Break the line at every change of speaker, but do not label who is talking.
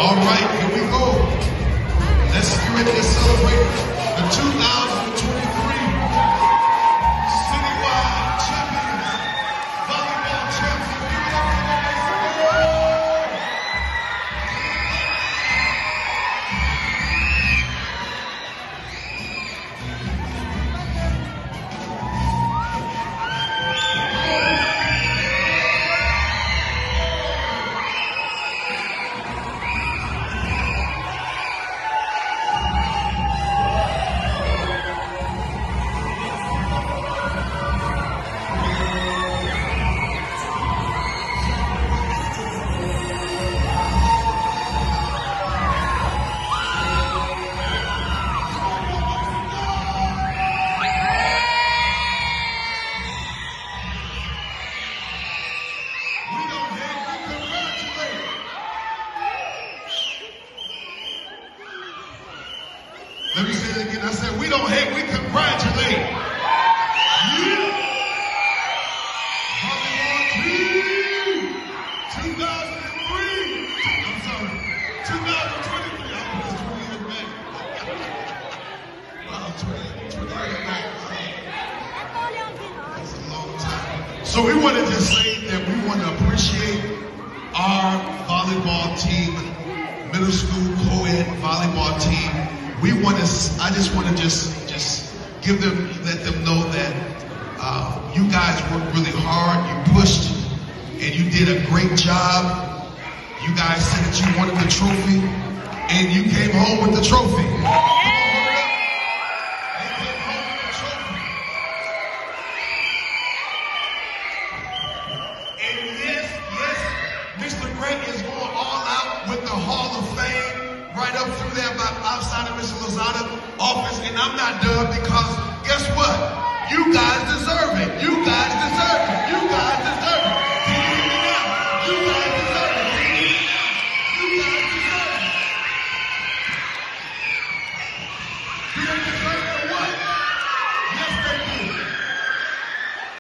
All right, here we go. Let's get ready to celebrate the 2023 Citywide Champions, Volleyball Champions. Give it up for the Mason. Let me say it again. I said, we don't hate, we congratulate. You, Volleyball Team 2003. I'm sorry, 2023. I put 20 years back. Wow, 20 years back. That's a long time. So we want to just say that we want to appreciate our volleyball team, middle school co-ed volleyball team. I just want to just give them, let them know that you guys worked really hard, you pushed, and you did a great job. You guys said that you wanted the trophy, and you came home with the trophy. Come on, hold it up. They came home with the trophy. And yes, Mr. Great is going all out with the Hall of Fame. Right up through there, outside of Mr. Lozada's office, and I'm not done because guess what? You guys deserve it. You guys deserve it. You guys